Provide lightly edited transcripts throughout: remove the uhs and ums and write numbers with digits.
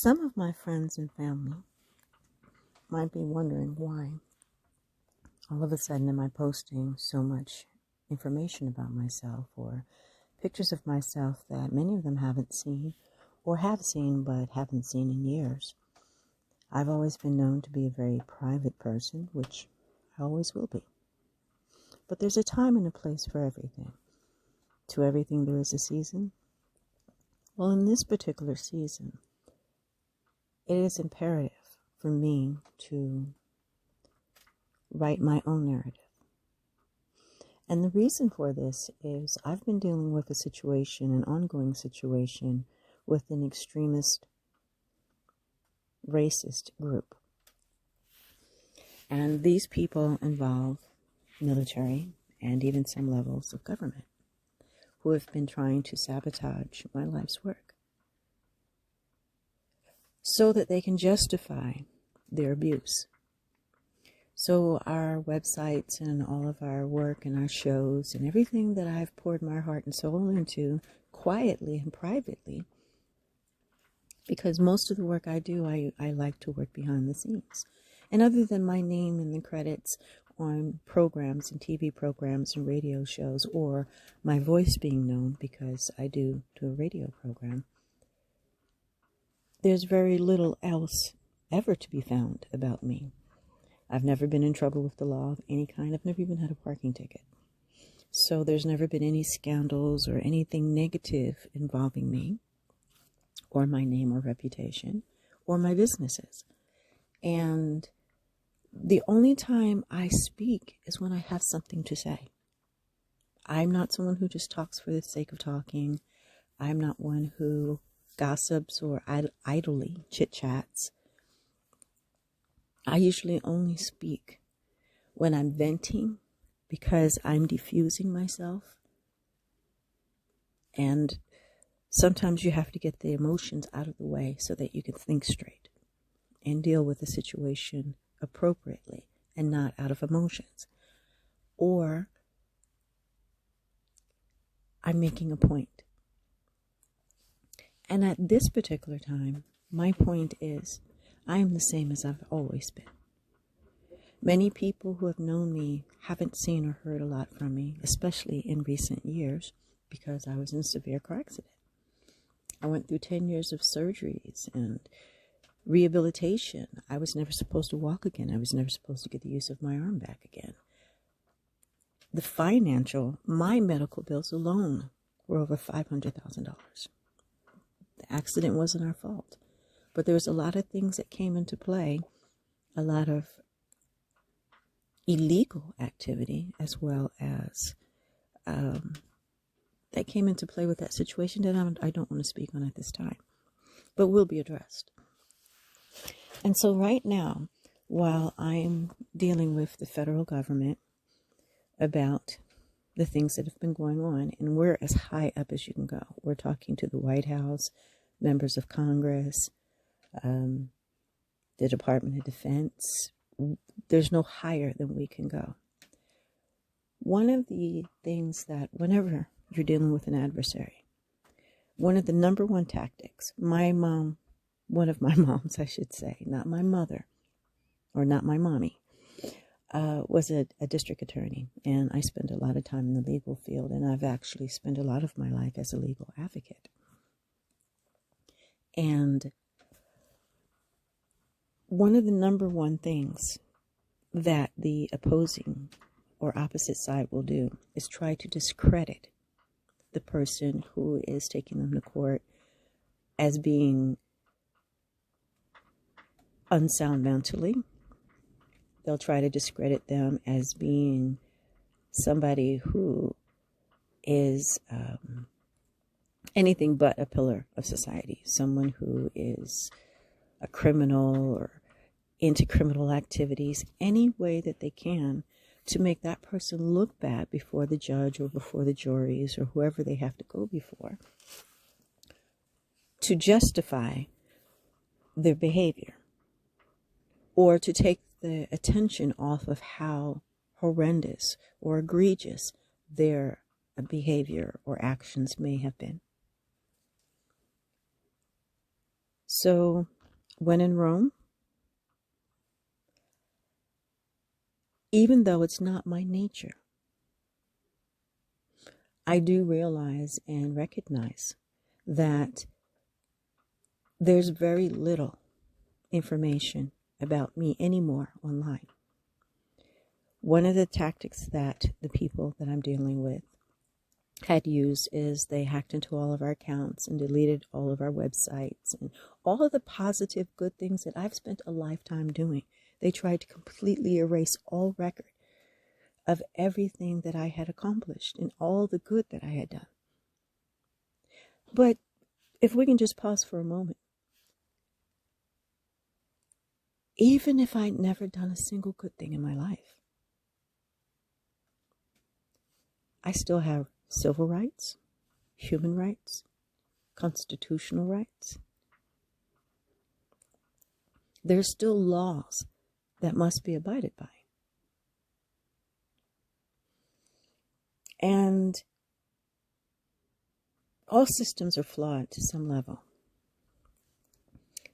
Some of my friends and family might be wondering why all of a sudden am I posting so much information about myself or pictures of myself that many of them haven't seen or have seen but haven't seen in years. I've always been known to be a very private person, which I always will be. But there's a time and a place for everything. To everything there is a season. Well, in this particular season, it is imperative for me to write my own narrative. And the reason for this is I've been dealing with a situation, an ongoing situation, with an extremist, racist group. And these people involve military and even some levels of government who have been trying to sabotage my life's work so that they can justify their abuse. So our websites and all of our work and our shows and everything that I've poured my heart and soul into quietly and privately, because most of the work I do, I like to work behind the scenes. And other than my name in the credits on programs and TV programs and radio shows, or my voice being known because I do a radio program, there's very little else ever to be found about me. I've never been in trouble with the law of any kind. I've never even had a parking ticket. So there's never been any scandals or anything negative involving me, or my name or reputation, or my businesses. And the only time I speak is when I have something to say. I'm not someone who just talks for the sake of talking. I'm not one who gossips or idly chit-chats. I usually only speak when I'm venting because I'm diffusing myself. And sometimes you have to get the emotions out of the way so that you can think straight and deal with the situation appropriately and not out of emotions. Or I'm making a point. And at this particular time, my point is I am the same as I've always been. Many people who have known me haven't seen or heard a lot from me, especially in recent years, because I was in a severe car accident. I went through 10 years of surgeries and rehabilitation. I was never supposed to walk again. I was never supposed to get the use of my arm back again. My medical bills alone were over $500,000. The accident wasn't our fault. But there was a lot of things that came into play, a lot of illegal activity as well as that came into play with that situation that I don't want to speak on at this time, but will be addressed. And so right now, while I'm dealing with the federal government about the things that have been going on, and we're as high up as you can go. We're talking to the White House, members of Congress, the Department of Defense. There's no higher than we can go. One of the things that whenever you're dealing with an adversary, one of the number one tactics, one of my moms, I should say, not my mother or not my mommy, was a district attorney. And I spent a lot of time in the legal field, and I've actually spent a lot of my life as a legal advocate. And one of the number one things that the opposing or opposite side will do is try to discredit the person who is taking them to court as being unsound mentally. They'll try to discredit them as being somebody who is anything but a pillar of society, someone who is a criminal or into criminal activities, any way that they can to make that person look bad before the judge or before the juries or whoever they have to go before to justify their behavior or to take the attention off of how horrendous or egregious their behavior or actions may have been. So When in Rome, even though it's not my nature, I do realize and recognize that there's very little information about me anymore online. One of the tactics that the people that I'm dealing with had used is they hacked into all of our accounts and deleted all of our websites and all of the positive good things that I've spent a lifetime doing. They tried to completely erase all record of everything that I had accomplished and all the good that I had done. But if we can just pause for a moment, even if I'd never done a single good thing in my life, I still have civil rights, human rights, constitutional rights. There's still laws that must be abided by. And all systems are flawed to some level.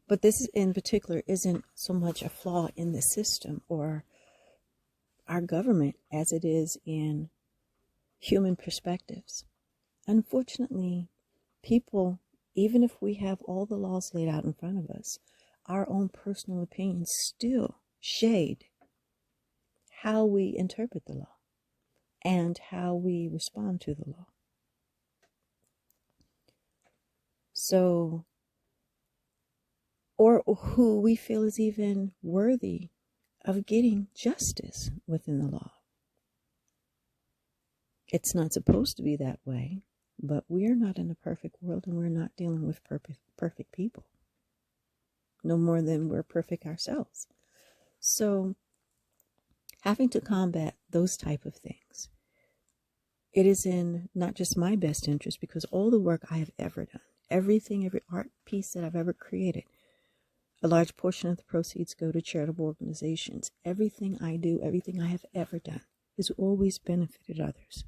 But this in particular isn't so much a flaw in the system or our government as it is in human perspectives. Unfortunately, people, even if we have all the laws laid out in front of us, our own personal opinions still shade how we interpret the law and how we respond to the law. So, or who we feel is even worthy of getting justice within the law. It's not supposed to be that way, but we're not in a perfect world and we're not dealing with perfect people. No more than we're perfect ourselves. So, having to combat those type of things, it is in not just my best interest, because all the work I have ever done, everything, every art piece that I've ever created, a large portion of the proceeds go to charitable organizations. Everything I do, everything I have ever done has always benefited others.